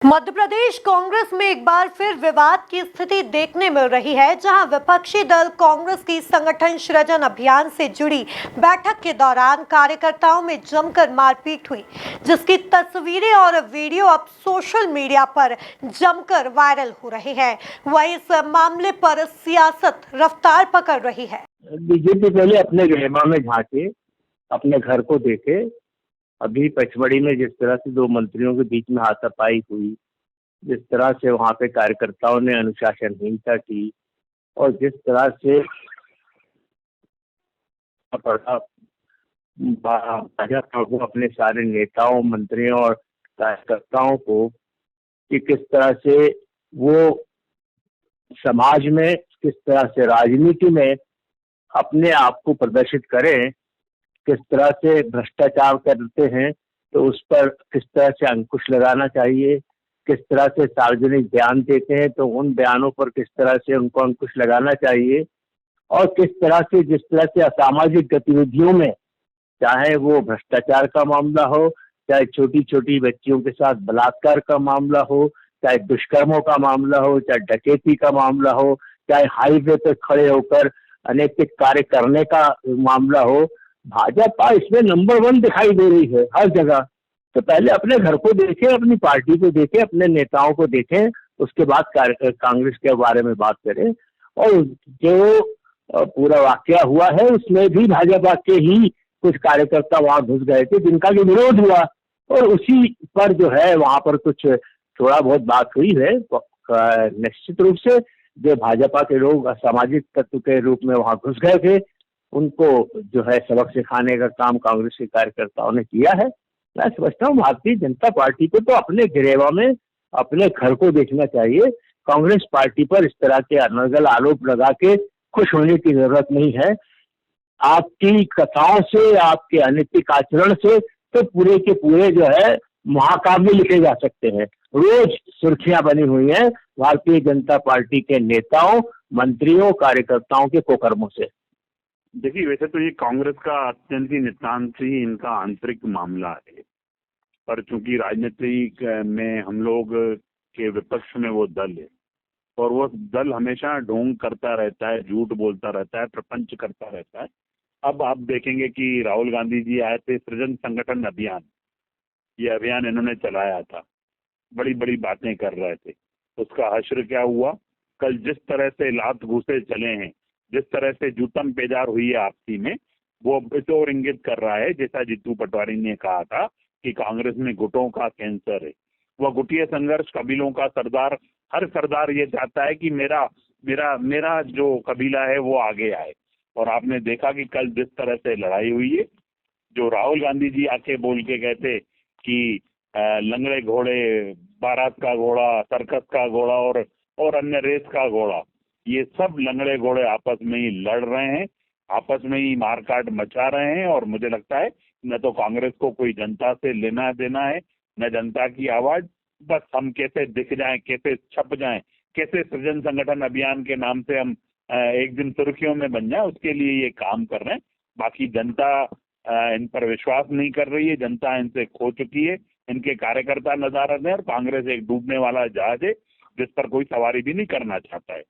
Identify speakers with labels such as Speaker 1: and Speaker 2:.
Speaker 1: मध्य प्रदेश कांग्रेस में एक बार फिर विवाद की स्थिति देखने मिल रही है, जहां विपक्षी दल कांग्रेस की संगठन सृजन अभियान से जुड़ी बैठक के दौरान कार्यकर्ताओं में जमकर मारपीट हुई, जिसकी तस्वीरें और वीडियो अब सोशल मीडिया पर जमकर वायरल हो रहे हैं। वहीं इस मामले पर सियासत रफ्तार पकड़ रही है।
Speaker 2: बीजेपी पहले अपने गरिमा में झांके, अपने घर को देखे। अभी पचमढ़ी में जिस तरह से दो मंत्रियों के बीच में हाथापाई हुई, जिस तरह से वहां पे कार्यकर्ताओं ने अनुशासनहीनता की और जिस तरह से भाजपा को अपने सारे नेताओं, मंत्रियों और कार्यकर्ताओं को कि किस तरह से वो समाज में, किस तरह से राजनीति में अपने आप को प्रदर्शित करें, किस तरह से भ्रष्टाचार करते हैं तो उस पर किस तरह से अंकुश लगाना चाहिए, किस तरह से सार्वजनिक बयान देते हैं तो उन बयानों पर किस तरह से उनको अंकुश लगाना चाहिए, और किस तरह से जिस तरह से असामाजिक गतिविधियों में, चाहे वो भ्रष्टाचार का मामला हो, चाहे छोटी छोटी बच्चियों के साथ बलात्कार का मामला हो, चाहे दुष्कर्मों का मामला हो, चाहे डकैती का मामला हो, चाहे हाईवे पर खड़े होकर अनैतिक कार्य करने का मामला हो, भाजपा इसमें नंबर 1 दिखाई दे रही है हर जगह। तो पहले अपने घर को देखें, अपनी पार्टी को देखें, अपने नेताओं को देखें, उसके बाद कांग्रेस के बारे में बात करें। और जो पूरा वाकया हुआ है उसमें भी भाजपा के ही कुछ कार्यकर्ता वहां घुस गए थे जिनका भी विरोध हुआ, और उसी पर जो है वहां पर कुछ थोड़ा बहुत बात हुई है। निश्चित रूप से जो भाजपा के लोग असामाजिक तत्व के रूप में वहां घुस गए थे, उनको जो है सबक सिखाने का काम कांग्रेस के कार्यकर्ताओं ने किया है। मैं समझता हूँ भारतीय जनता पार्टी को तो अपने गिरेवा में अपने घर को देखना चाहिए। कांग्रेस पार्टी पर इस तरह के अनर्गल आरोप लगा के खुश होने की जरूरत नहीं है। आपकी कथाओं से, आपके अनैतिक आचरण से तो पूरे के पूरे जो है महाकाव्य लिखे जा सकते हैं। रोज सुर्खियां बनी हुई हैं भारतीय जनता पार्टी के नेताओं, मंत्रियों, कार्यकर्ताओं के कुकर्मों से।
Speaker 3: देखिए, वैसे तो ये कांग्रेस का अत्यंत ही नितांत ही इनका आंतरिक मामला है, पर चूंकि राजनीति में हम लोग के विपक्ष में वो दल है और वो दल हमेशा ढोंग करता रहता है, झूठ बोलता रहता है, प्रपंच करता रहता है। अब आप देखेंगे कि राहुल गांधी जी आए थे, सृजन संगठन अभियान, ये अभियान इन्होंने चलाया था, बड़ी बड़ी बातें कर रहे थे। उसका हश्र क्या हुआ? कल जिस तरह से लात घूसे चले हैं, जिस तरह से जूतम पेजार हुई है आपसी में, वो इस ओर इंगित कर रहा है, जैसा जीतू पटवारी ने कहा था कि कांग्रेस में गुटों का कैंसर है। वह गुटीय संघर्ष, कबीलों का सरदार, हर सरदार ये चाहता है कि मेरा मेरा मेरा जो कबीला है वो आगे आए। और आपने देखा कि कल जिस तरह से लड़ाई हुई है, जो राहुल गांधी जी आके बोल के गए थे कि लंगड़े घोड़े, बारात का घोड़ा, सर्कस का घोड़ा और अन्य रेस का घोड़ा, ये सब लंगड़े घोड़े आपस में ही लड़ रहे हैं, आपस में ही मारकाट मचा रहे हैं। और मुझे लगता है न तो कांग्रेस को कोई जनता से लेना देना है, न जनता की आवाज। बस हम कैसे दिख जाएं, कैसे छप जाएं, कैसे सृजन संगठन अभियान के नाम से हम एक दिन सुर्खियों में बन जाए, उसके लिए ये काम कर रहे हैं। बाकी जनता इन पर विश्वास नहीं कर रही है, जनता इनसे खो चुकी है, इनके कार्यकर्ता नदारद है और कांग्रेस एक डूबने वाला जहाज है जिस पर कोई सवारी भी नहीं करना चाहता है।